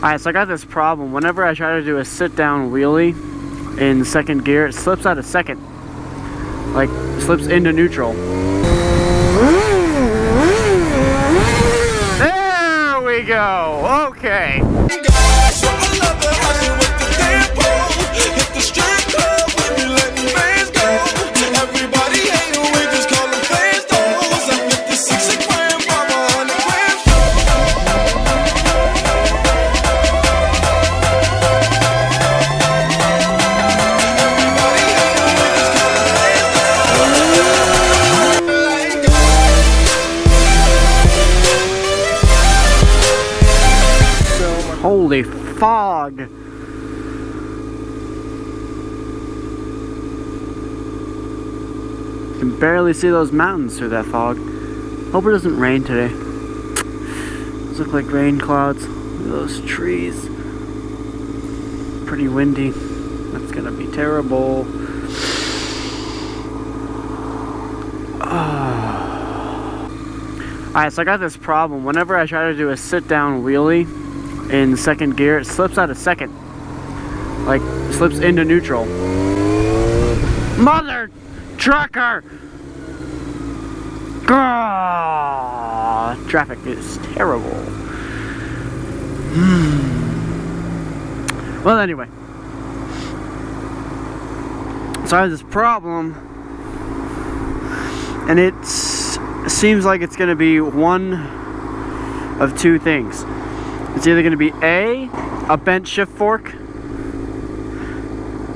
Alright, so I got this problem. Whenever I try to do a sit-down wheelie in second gear, it slips out of second. Like, slips into neutral. There we go! Okay. Holy fog! You can barely see those mountains through that fog. Hope it doesn't rain today. Those look like rain clouds. Look at those trees. Pretty windy. That's gonna be terrible. Alright, so I got this problem. Whenever I try to do a sit-down wheelie in second gear, it slips out of second. Like, slips into neutral. Mother trucker! Gah! Traffic is terrible. Well, anyway. So I have this problem, and it seems like it's going to be one of two things. It's either going to be a bent shift fork,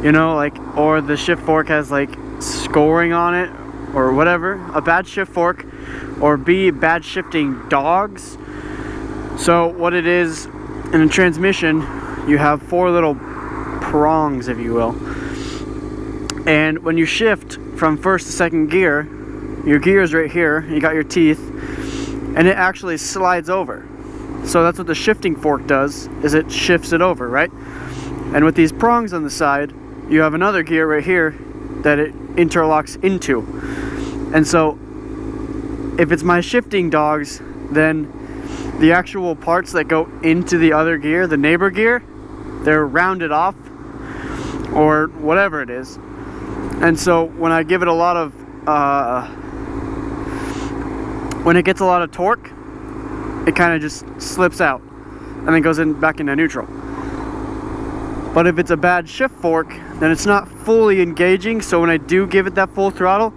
you know, like, or the shift fork has like scoring on it or whatever, a bad shift fork, or B, bad shifting dogs. So what it is, in a transmission you have four little prongs, if you will, and when you shift from first to second gear, your gear is right here, you got your teeth, and it actually slides over. So that's what the shifting fork does, is it shifts it over, right? And with these prongs on the side, you have another gear right here that it interlocks into. And so if it's my shifting dogs, then the actual parts that go into the other gear, the neighbor gear, they're rounded off or whatever it is. And so when I give it a lot of when it gets a lot of torque, it kind of just slips out and then goes back into neutral. But if it's a bad shift fork, then it's not fully engaging, so when I do give it that full throttle,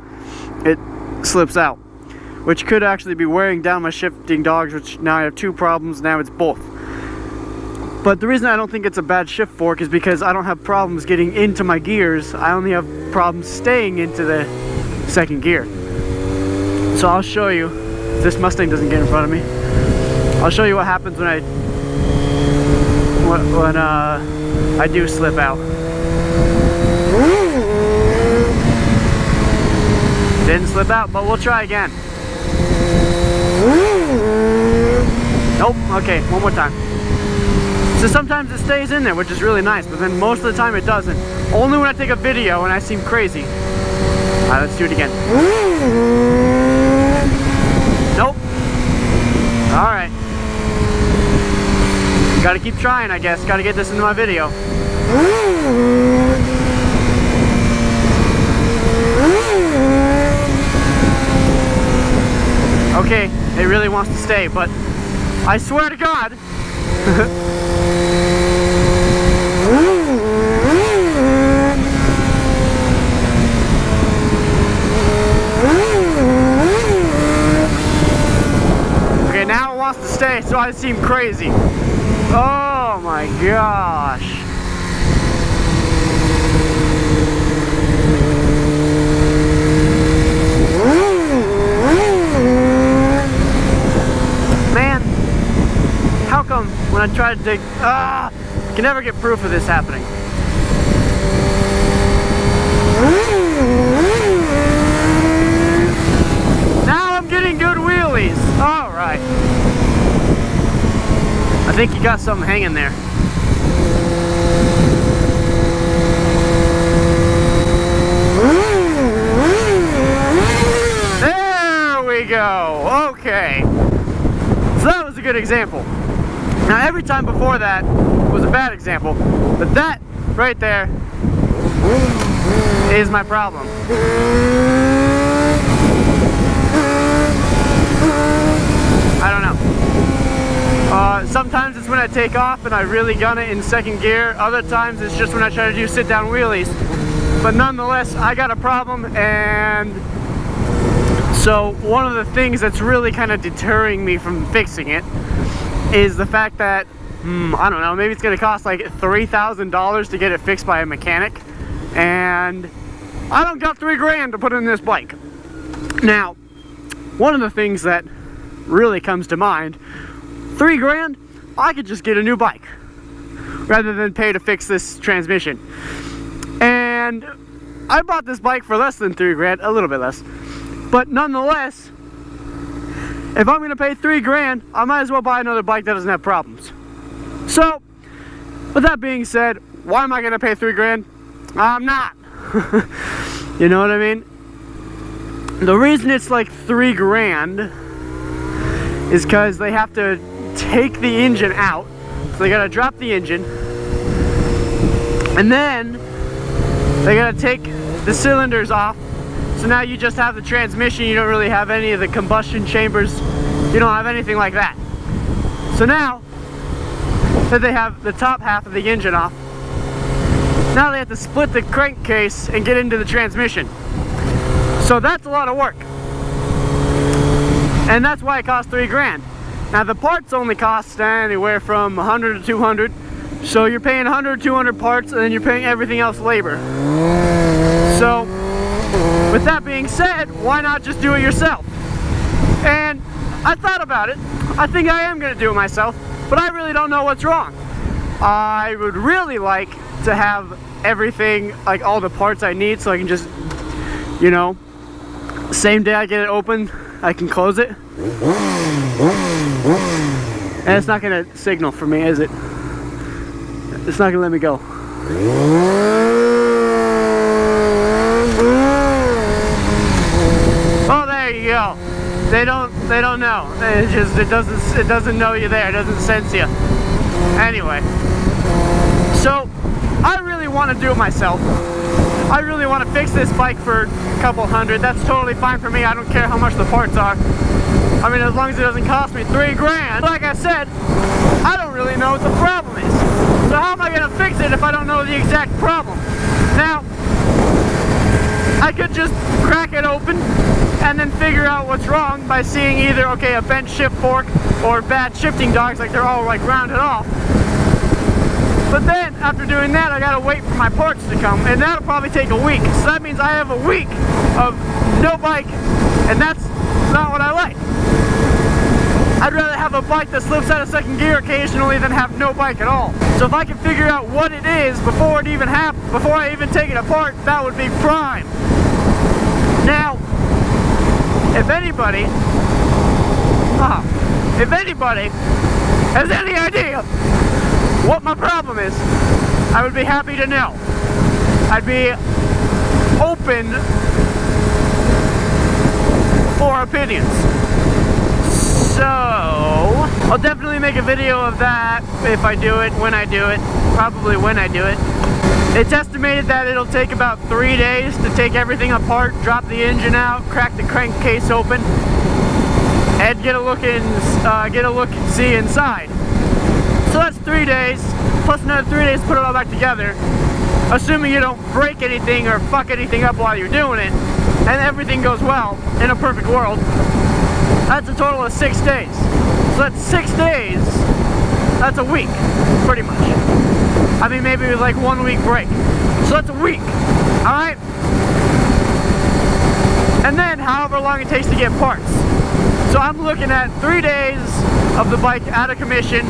it slips out, which could actually be wearing down my shifting dogs, which now I have two problems. Now it's both. But the reason I don't think it's a bad shift fork is because I don't have problems getting into my gears. I only have problems staying into the second gear. So I'll show you, if this Mustang doesn't get in front of me, I'll show you what happens when I do slip out. Didn't slip out, but we'll try again. Nope. Okay, one more time. So sometimes it stays in there, which is really nice, but then most of the time it doesn't. Only when I take a video and I seem crazy. Alright, let's do it again. Nope. Alright. Gotta keep trying, I guess. Gotta get this into my video. Okay, it really wants to stay, but I swear to God. Okay, now it wants to stay, so I seem crazy. Oh my gosh. Man, how come when I try to dig, I can never get proof of this happening. Now I'm getting good wheelies. All right. I think you got something hanging there. There we go. Okay. So that was a good example. Now every time before that was a bad example, but that right there is my problem. I don't know. Sometimes it's when I take off and I really gun it in second gear. Other times it's just when I try to do sit down wheelies. But nonetheless, I got a problem, and so one of the things that's really kind of deterring me from fixing it is the fact that, I don't know, maybe it's gonna cost like $3,000 to get it fixed by a mechanic, and I don't got $3 to put in this bike. Now, one of the things that really comes to mind, $3 I could just get a new bike rather than pay to fix this transmission. And I bought this bike for less than $3, a little bit less, but nonetheless, if I'm gonna pay $3, I might as well buy another bike that doesn't have problems. So, with that being said, why am I gonna pay $3? I'm not. You know what I mean? The reason it's like $3 is because they have to take the engine out. So they gotta drop the engine, and then they gotta take the cylinders off. So now you just have the transmission, you don't really have any of the combustion chambers, you don't have anything like that. So now that they have the top half of the engine off, now they have to split the crankcase and get into the transmission. So that's a lot of work. And that's why it costs $3. Now the parts only cost anywhere from 100 to 200. So you're paying 100, 200 parts, and then you're paying everything else labor. So, with that being said, why not just do it yourself? And I thought about it. I think I am going to do it myself, but I really don't know what's wrong. I would really like to have everything, like all the parts I need, so I can just, you know, same day I get it open, I can close it. And it's not going to signal for me, is it? It's not gonna let me go. Oh, there you go. They don't know. It doesn't know you're there. It doesn't sense you. Anyway, so I really want to do it myself. I really want to fix this bike for a couple hundred. That's totally fine for me. I don't care how much the parts are. I mean, as long as it doesn't cost me $3. Like I said, I don't really know what the problem is. So how am I going to fix it if I don't know the exact problem? Now, I could just crack it open and then figure out what's wrong by seeing either, okay, a bent shift fork or bad shifting dogs, like they're all like rounded off. But then, after doing that, I gotta wait for my parts to come, and that'll probably take a week. So that means I have a week of no bike, and that's not what I like. I'd rather have a bike that slips out of second gear occasionally than have no bike at all. So if I can figure out what it is before it even happens, before I even take it apart, that would be prime. Now, if anybody has any idea what my problem is, I would be happy to know. I'd be open for opinions. So, I'll definitely make a video of that if I do it, when I do it, probably when I do it. It's estimated that it'll take about 3 days to take everything apart, drop the engine out, crack the crankcase open, and get a look and see inside. So that's 3 days, plus another 3 days to put it all back together, assuming you don't break anything or fuck anything up while you're doing it, and everything goes well in a perfect world. That's a total of 6 days. So that's 6 days, that's a week, pretty much. I mean, maybe like 1 week break. So that's a week, alright? And then however long it takes to get parts. So I'm looking at 3 days of the bike out of commission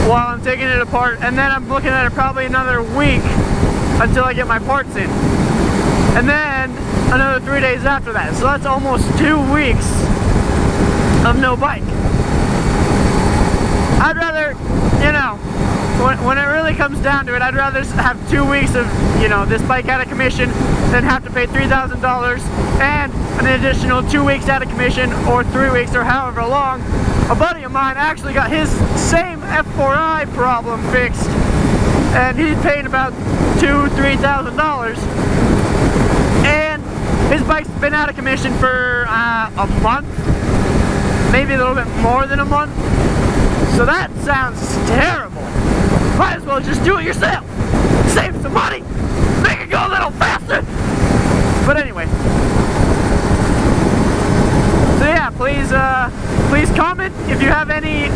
while I'm taking it apart, and then I'm looking at it probably another week until I get my parts in. And then another 3 days after that. So that's almost 2 weeks of no bike. I'd rather, you know, when it really comes down to it, I'd rather have 2 weeks of, you know, this bike out of commission than have to pay $3,000 and an additional 2 weeks out of commission or 3 weeks or however long a buddy of mine actually got his same F4i problem fixed, and he paid about $2,000–3,000, and his bike's been out of commission for a month, maybe a little bit more than a month. So that sounds terrible. Might as well just do it yourself. Save some money, make it go a little faster. But anyway, so yeah, please comment if you have any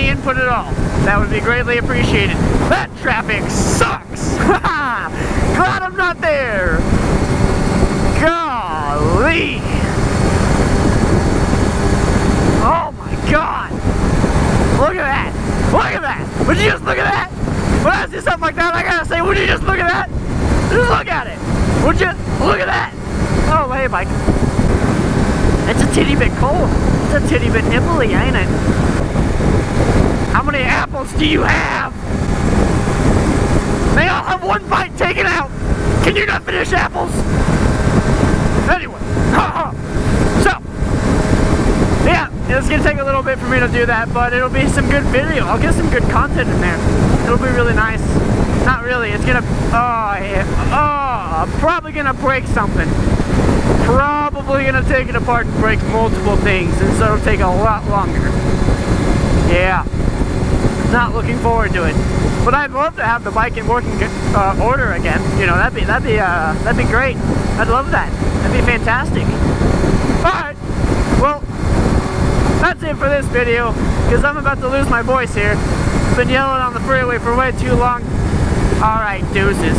input at all. That would be greatly appreciated. That traffic sucks. Glad I'm not there. Golly. Oh my God. Look at that. Look at that. Would you just look at that? When I see something like that, I gotta say, would you just look at that? Just look at it. Would you? Look at that. Oh, hey, Mike. It's a titty bit cold. It's a titty bit nibbly, ain't it? How many apples do you have? They all have one bite taken out. Can you not finish apples? Anyway. So, yeah, it's gonna take a little bit for me to do that, but it'll be some good video. I'll get some good content in there. It'll be really nice. Not really, it's gonna, I'm probably gonna break something. Probably gonna take it apart and break multiple things, and so it'll take a lot longer. Yeah, not looking forward to it. But I'd love to have the bike in working order again. You know, that'd be great. I'd love that. That'd be fantastic. Alright, well, that's it for this video, because I'm about to lose my voice here. I've been yelling on the freeway for way too long. Alright, deuces.